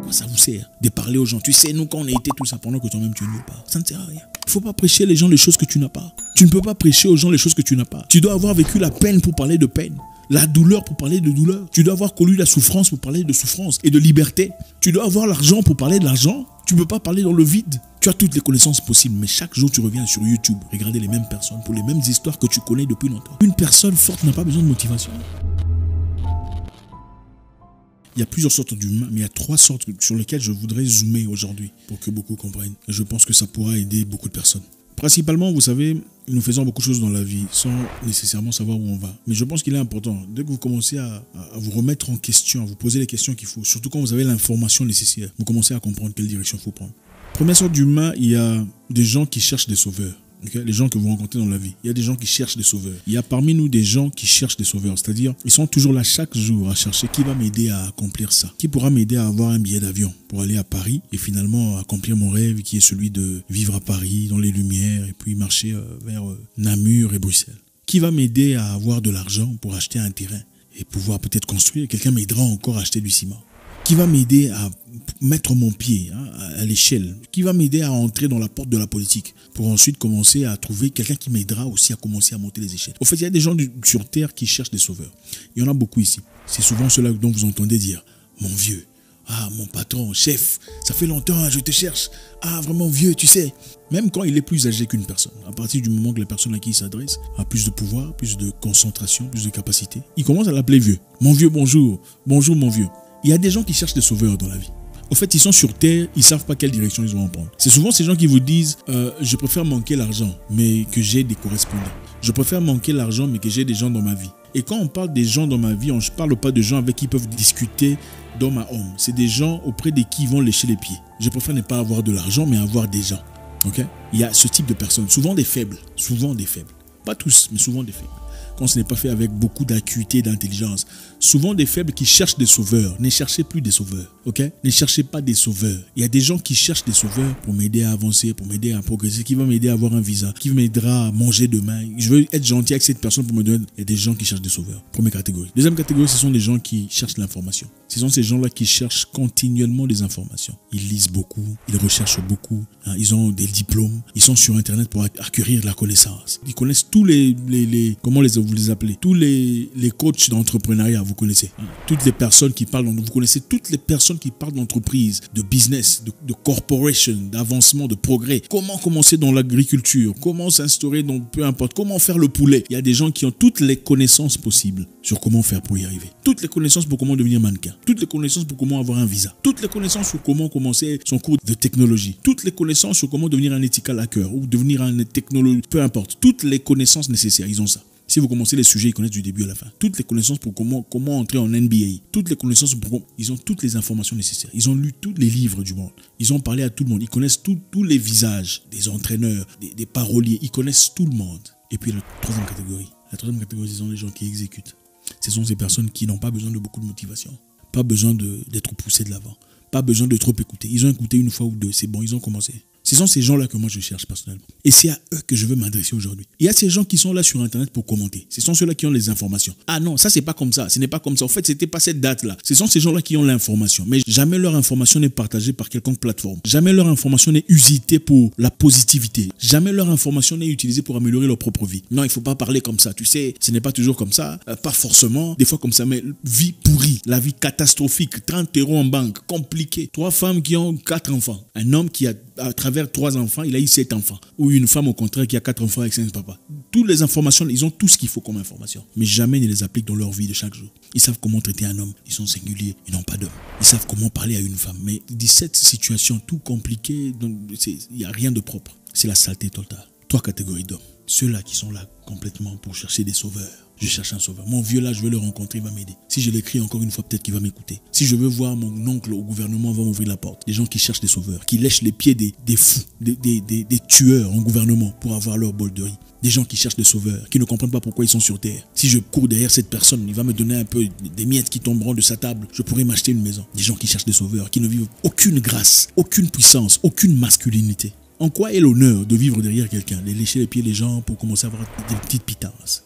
quoi ça vous sert de parler aux gens? Tu sais, nous, quand on a été tout ça, pendant que toi-même tu es nulle part, ça ne sert à rien. Il ne faut pas prêcher les gens les choses que tu n'as pas. Tu ne peux pas prêcher aux gens les choses que tu n'as pas. Tu dois avoir vécu la peine pour parler de peine. La douleur pour parler de douleur. Tu dois avoir connu la souffrance pour parler de souffrance et de liberté. Tu dois avoir l'argent pour parler de l'argent. Tu ne peux pas parler dans le vide. Tu as toutes les connaissances possibles, mais chaque jour tu reviens sur YouTube, regarder les mêmes personnes pour les mêmes histoires que tu connais depuis longtemps. Une personne forte n'a pas besoin de motivation. Il y a plusieurs sortes d'humains, mais il y a 3 sortes sur lesquelles je voudrais zoomer aujourd'hui pour que beaucoup comprennent. Je pense que ça pourra aider beaucoup de personnes. Principalement, vous savez, nous faisons beaucoup de choses dans la vie sans nécessairement savoir où on va. Mais je pense qu'il est important, dès que vous commencez à vous remettre en question, à vous poser les questions qu'il faut, surtout quand vous avez l'information nécessaire, vous commencez à comprendre quelle direction il faut prendre. Première sorte d'humain, il y a des gens qui cherchent des sauveurs. Okay? Les gens que vous rencontrez dans la vie. Il y a des gens qui cherchent des sauveurs. Il y a parmi nous des gens qui cherchent des sauveurs. C'est-à-dire, ils sont toujours là chaque jour à chercher qui va m'aider à accomplir ça. Qui pourra m'aider à avoir un billet d'avion pour aller à Paris et finalement accomplir mon rêve qui est celui de vivre à Paris dans les lumières et puis marcher vers Namur et Bruxelles. Qui va m'aider à avoir de l'argent pour acheter un terrain et pouvoir peut-être construire. Quelqu'un m'aidera encore à acheter du ciment. Qui va m'aider à mettre mon pied à l'échelle, qui va m'aider à entrer dans la porte de la politique, pour ensuite commencer à trouver quelqu'un qui m'aidera aussi à commencer à monter les échelles. Au fait, il y a des gens sur Terre qui cherchent des sauveurs. Il y en a beaucoup ici. C'est souvent ceux-là dont vous entendez dire « Mon vieux, mon patron, chef, ça fait longtemps, je te cherche. Vraiment vieux, tu sais. » Même quand il est plus âgé qu'une personne, à partir du moment que la personne à qui il s'adresse a plus de pouvoir, plus de concentration, plus de capacité, il commence à l'appeler vieux. « Mon vieux, bonjour. Bonjour, mon vieux. » Il y a des gens qui cherchent des sauveurs dans la vie. Au fait, ils sont sur Terre, ils ne savent pas quelle direction ils vont prendre. C'est souvent ces gens qui vous disent je préfère manquer l'argent, mais que j'ai des correspondants. Je préfère manquer l'argent, mais que j'ai des gens dans ma vie. Et quand on parle des gens dans ma vie, on ne parle pas de gens avec qui ils peuvent discuter d'homme à homme. C'est des gens auprès de qui ils vont lécher les pieds. Je préfère ne pas avoir de l'argent, mais avoir des gens. Okay? Il y a ce type de personnes, souvent des faibles. Souvent des faibles. Pas tous, mais souvent des faibles. Quand ce n'est pas fait avec beaucoup d'acuité et d'intelligence. Souvent des faibles qui cherchent des sauveurs. Ne cherchez plus des sauveurs. Okay? Ne cherchez pas des sauveurs. Il y a des gens qui cherchent des sauveurs pour m'aider à avancer, pour m'aider à progresser, qui va m'aider à avoir un visa, qui m'aidera à manger demain. Je veux être gentil avec cette personne pour me donner. Il y a des gens qui cherchent des sauveurs. Première catégorie. Deuxième catégorie, ce sont des gens qui cherchent l'information. Ce sont ces gens-là qui cherchent continuellement des informations. Ils lisent beaucoup, ils recherchent beaucoup, ils ont des diplômes, ils sont sur Internet pour acquérir de la connaissance. Ils connaissent tous comment vous les appelez, tous les coachs d'entrepreneuriat, vous connaissez. Toutes les personnes qui parlent, vous connaissez toutes les personnes qui parlent d'entreprise, de business, de corporation, d'avancement, de progrès. Comment commencer dans l'agriculture, comment s'instaurer dans peu importe, comment faire le poulet. Il y a des gens qui ont toutes les connaissances possibles sur comment faire pour y arriver. Toutes les connaissances pour comment devenir mannequin. Toutes les connaissances pour comment avoir un visa. Toutes les connaissances sur comment commencer son cours de technologie. Toutes les connaissances sur comment devenir un ethical hacker ou devenir un technologue, peu importe. Toutes les connaissances nécessaires, ils ont ça. Si vous commencez les sujets, ils connaissent du début à la fin. Toutes les connaissances pour comment entrer en NBA. Toutes les connaissances pour ils ont toutes les informations nécessaires. Ils ont lu tous les livres du monde. Ils ont parlé à tout le monde. Ils connaissent tous les visages des entraîneurs, des paroliers. Ils connaissent tout le monde. Et puis la troisième catégorie. La troisième catégorie, ce sont les gens qui exécutent. Ce sont ces personnes qui n'ont pas besoin de beaucoup de motivation. Pas besoin d'être poussés de l'avant. Pas besoin de trop écouter. Ils ont écouté une fois ou deux. C'est bon, ils ont commencé. Ce sont ces gens-là que moi je cherche personnellement. Et c'est à eux que je veux m'adresser aujourd'hui. Il y a ces gens qui sont là sur Internet pour commenter. Ce sont ceux-là qui ont les informations. Ah non, ça c'est pas comme ça. Ce n'est pas comme ça. En fait, c'était pas cette date-là. Ce sont ces gens-là qui ont l'information. Mais jamais leur information n'est partagée par quelconque plateforme. Jamais leur information n'est usitée pour la positivité. Jamais leur information n'est utilisée pour améliorer leur propre vie. Non, il faut pas parler comme ça. Tu sais, ce n'est pas toujours comme ça. Pas forcément. Des fois comme ça, mais vie pourrie. La vie catastrophique. 30 € en banque. Compliqué. 3 femmes qui ont 4 enfants. Un homme qui a à travers 3 enfants, il a eu 7 enfants. Ou une femme au contraire qui a 4 enfants avec 5 papas. Toutes les informations, ils ont tout ce qu'il faut comme information. Mais jamais ils ne les appliquent dans leur vie de chaque jour. Ils savent comment traiter un homme. Ils sont singuliers. Ils n'ont pas d'homme. Ils savent comment parler à une femme. Mais 17 situations tout compliquées, il n'y a rien de propre. C'est la saleté totale. 3 catégories d'hommes. Ceux-là qui sont là complètement pour chercher des sauveurs. Je cherche un sauveur. Mon vieux là, je veux le rencontrer, il va m'aider. Si je l'écris encore une fois, peut-être qu'il va m'écouter. Si je veux voir mon oncle au gouvernement, il va m'ouvrir la porte. Des gens qui cherchent des sauveurs, qui lèchent les pieds des fous, des tueurs en gouvernement pour avoir leur bol de riz. Des gens qui cherchent des sauveurs, qui ne comprennent pas pourquoi ils sont sur terre. Si je cours derrière cette personne, il va me donner un peu des miettes qui tomberont de sa table. Je pourrais m'acheter une maison. Des gens qui cherchent des sauveurs, qui ne vivent aucune grâce, aucune puissance, aucune masculinité. En quoi est l'honneur de vivre derrière quelqu'un, de lécher les pieds des gens pour commencer à avoir des petites pitances?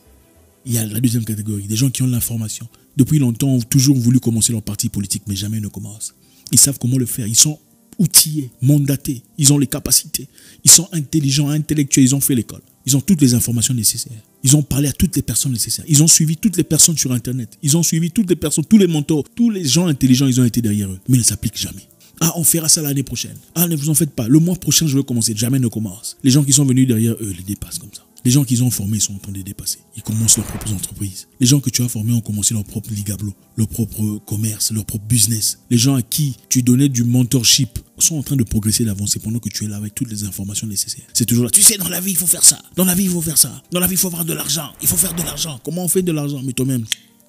Il y a la deuxième catégorie, des gens qui ont l'information. Depuis longtemps, ont toujours voulu commencer leur parti politique, mais jamais ne commencent. Ils savent comment le faire. Ils sont outillés, mandatés. Ils ont les capacités. Ils sont intelligents, intellectuels. Ils ont fait l'école. Ils ont toutes les informations nécessaires. Ils ont parlé à toutes les personnes nécessaires. Ils ont suivi toutes les personnes sur Internet. Ils ont suivi toutes les personnes, tous les mentors, tous les gens intelligents, ils ont été derrière eux. Mais ils ne s'appliquent jamais. Ah, on fera ça l'année prochaine. Ah, ne vous en faites pas. Le mois prochain, je vais commencer. Jamais ne commence. Les gens qui sont venus derrière eux les dépassent comme ça. Les gens qu'ils ont formés sont en train de les dépasser. Ils commencent leurs propres entreprises. Les gens que tu as formés ont commencé leur propre ligablo, leur propre commerce, leur propre business. Les gens à qui tu donnais du mentorship sont en train de progresser, d'avancer pendant que tu es là avec toutes les informations nécessaires. C'est toujours là. Tu sais, dans la vie, il faut faire ça. Dans la vie, il faut faire ça. Dans la vie, il faut avoir de l'argent. Il faut faire de l'argent. Comment on fait de l'argent? Mais toi-même,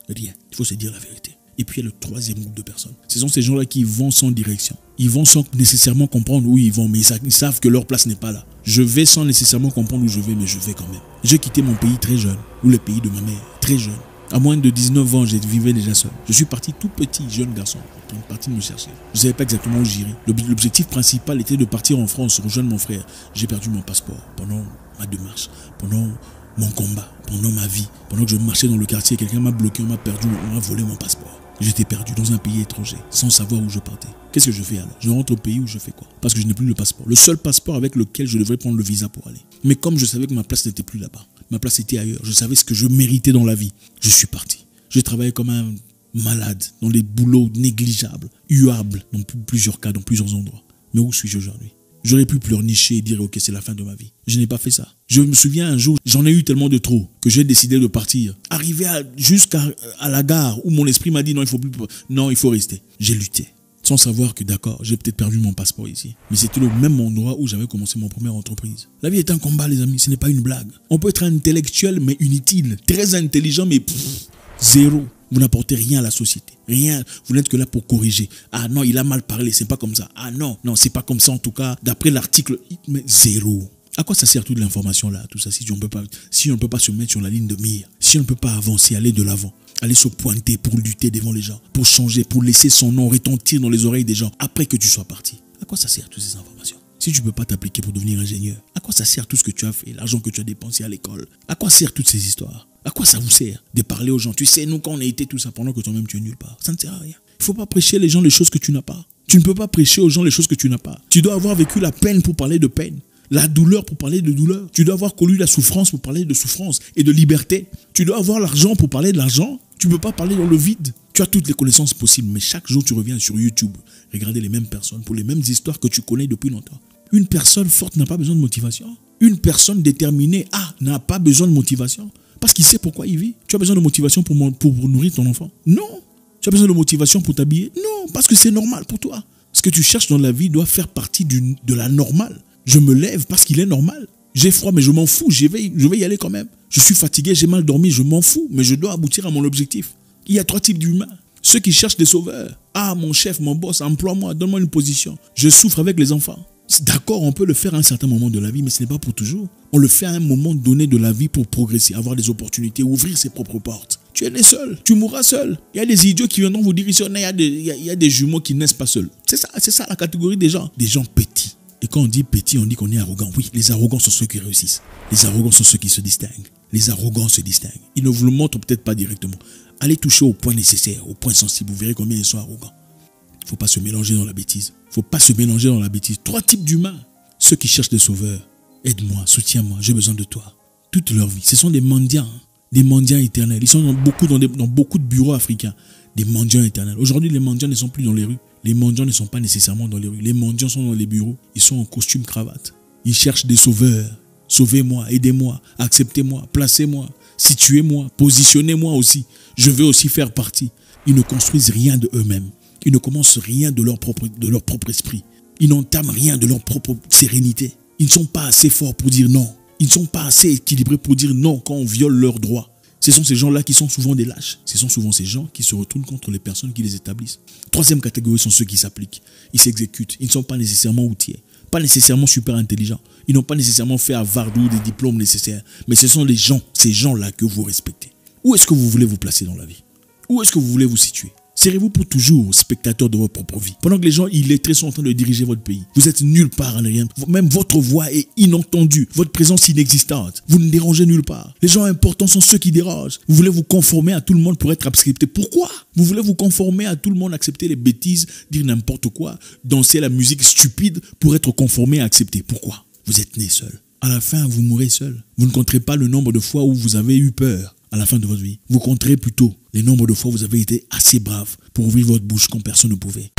rien. Il faut se dire la vérité. Et puis il y a le troisième groupe de personnes. Ce sont ces gens-là qui vont sans direction. Ils vont sans nécessairement comprendre où ils vont, mais ils savent que leur place n'est pas là. Je vais sans nécessairement comprendre où je vais, mais je vais quand même. J'ai quitté mon pays très jeune, ou le pays de ma mère, très jeune. À moins de 19 ans, je vivais déjà seul. Je suis parti tout petit, jeune garçon, parti me chercher. Je ne savais pas exactement où j'irais. L'objectif principal était de partir en France, rejoindre mon frère. J'ai perdu mon passeport pendant ma démarche, pendant mon combat, pendant ma vie. Pendant que je marchais dans le quartier, quelqu'un m'a bloqué, on m'a perdu, on m'a volé mon passeport. J'étais perdu dans un pays étranger, sans savoir où je partais. Qu'est-ce que je fais alors? Je rentre au pays où je fais quoi? Parce que je n'ai plus le passeport. Le seul passeport avec lequel je devrais prendre le visa pour aller. Mais comme je savais que ma place n'était plus là-bas, ma place était ailleurs, je savais ce que je méritais dans la vie, je suis parti. J'ai travaillé comme un malade, dans des boulots négligeables, huables, dans plusieurs cas, dans plusieurs endroits. Mais où suis-je aujourd'hui? J'aurais pu pleurnicher et dire ok, c'est la fin de ma vie. Je n'ai pas fait ça. Je me souviens un jour, j'en ai eu tellement de trop que j'ai décidé de partir. Arrivé jusqu'à la gare où mon esprit m'a dit non, il faut rester. J'ai lutté. Sans savoir que d'accord, j'ai peut-être perdu mon passeport ici. Mais c'était le même endroit où j'avais commencé mon première entreprise. La vie est un combat les amis, ce n'est pas une blague. On peut être intellectuel mais inutile. Très intelligent mais zéro. Vous n'apportez rien à la société. Rien. Vous n'êtes que là pour corriger. Ah non, il a mal parlé, c'est pas comme ça. Ah non, c'est pas comme ça en tout cas. D'après l'article, mais zéro. À quoi ça sert toute l'information là, tout ça, si on ne peut pas se mettre sur la ligne de mire, si on ne peut pas avancer, aller de l'avant, aller se pointer pour lutter devant les gens, pour changer, pour laisser son nom retentir dans les oreilles des gens après que tu sois parti. À quoi ça sert toutes ces informations? Si tu ne peux pas t'appliquer pour devenir ingénieur, à quoi ça sert tout ce que tu as fait, l'argent que tu as dépensé à l'école? À quoi servent toutes ces histoires? À quoi ça vous sert de parler aux gens? Tu sais, nous, quand on a été tout ça, pendant que toi-même tu es nulle part, ça ne sert à rien. Il ne faut pas prêcher les gens les choses que tu n'as pas. Tu ne peux pas prêcher aux gens les choses que tu n'as pas. Tu dois avoir vécu la peine pour parler de peine, la douleur pour parler de douleur. Tu dois avoir connu la souffrance pour parler de souffrance et de liberté. Tu dois avoir l'argent pour parler de l'argent. Tu ne peux pas parler dans le vide. Tu as toutes les connaissances possibles, mais chaque jour tu reviens sur YouTube, regarder les mêmes personnes pour les mêmes histoires que tu connais depuis longtemps. Une personne forte n'a pas besoin de motivation. Une personne déterminée n'a pas besoin de motivation. Parce qu'il sait pourquoi il vit. Tu as besoin de motivation pour nourrir ton enfant? Non. Tu as besoin de motivation pour t'habiller? Non, parce que c'est normal pour toi. Ce que tu cherches dans la vie doit faire partie de la normale. Je me lève parce qu'il est normal. J'ai froid, mais je m'en fous. Je vais y aller quand même. Je suis fatigué, j'ai mal dormi, je m'en fous. Mais je dois aboutir à mon objectif. Il y a 3 types d'humains. Ceux qui cherchent des sauveurs. Ah, mon chef, mon boss, emploie-moi, donne-moi une position. Je souffre avec les enfants. D'accord, on peut le faire à un certain moment de la vie, mais ce n'est pas pour toujours. On le fait à un moment donné de la vie pour progresser, avoir des opportunités, ouvrir ses propres portes. Tu es né seul, tu mourras seul. Il y a des idiots qui viendront vous dire ici, il y a des jumeaux qui naissent pas seuls. C'est ça la catégorie des gens. Des gens petits. Et quand on dit petit, on dit qu'on est arrogant. Oui, les arrogants sont ceux qui réussissent. Les arrogants sont ceux qui se distinguent. Les arrogants se distinguent. Ils ne vous le montrent peut-être pas directement. Allez toucher au point nécessaire, au point sensible. Vous verrez combien ils sont arrogants. Il ne faut pas se mélanger dans la bêtise. Il ne faut pas se mélanger dans la bêtise. 3 types d'humains. Ceux qui cherchent des sauveurs. Aide-moi, soutiens-moi, j'ai besoin de toi. Toute leur vie. Ce sont des mendiants. Des mendiants éternels. Ils sont dans beaucoup de bureaux africains. Des mendiants éternels. Aujourd'hui, les mendiants ne sont plus dans les rues. Les mendiants ne sont pas nécessairement dans les rues. Les mendiants sont dans les bureaux. Ils sont en costume cravate. Ils cherchent des sauveurs. Sauvez-moi, aidez-moi, acceptez-moi, placez-moi, situez-moi, positionnez-moi aussi. Je veux aussi faire partie. Ils ne construisent rien de eux-mêmes. Ils ne commencent rien de leur propre esprit. Ils n'entament rien de leur propre sérénité. Ils ne sont pas assez forts pour dire non. Ils ne sont pas assez équilibrés pour dire non quand on viole leurs droits. Ce sont ces gens-là qui sont souvent des lâches. Ce sont souvent ces gens qui se retournent contre les personnes qui les établissent. 3e catégorie sont ceux qui s'appliquent. Ils s'exécutent. Ils ne sont pas nécessairement outillés. Pas nécessairement super intelligents. Ils n'ont pas nécessairement fait à Vardou des diplômes nécessaires. Mais ce sont ces gens-là que vous respectez. Où est-ce que vous voulez vous placer dans la vie? Où est-ce que vous voulez vous situer? Serez-vous pour toujours spectateur de votre propre vie. Pendant que les gens illettrés sont en train de diriger votre pays. Vous êtes nulle part en rien. Même votre voix est inentendue. Votre présence inexistante. Vous ne dérangez nulle part. Les gens importants sont ceux qui dérangent. Vous voulez vous conformer à tout le monde pour être accepté. Pourquoi? Vous voulez vous conformer à tout le monde, accepter les bêtises, dire n'importe quoi, danser la musique stupide pour être conformé et accepté. Pourquoi? Vous êtes né seul. À la fin, vous mourrez seul. Vous ne compterez pas le nombre de fois où vous avez eu peur à la fin de votre vie. Vous compterez plutôt les nombres de fois où vous avez été assez brave pour ouvrir votre bouche quand personne ne pouvait.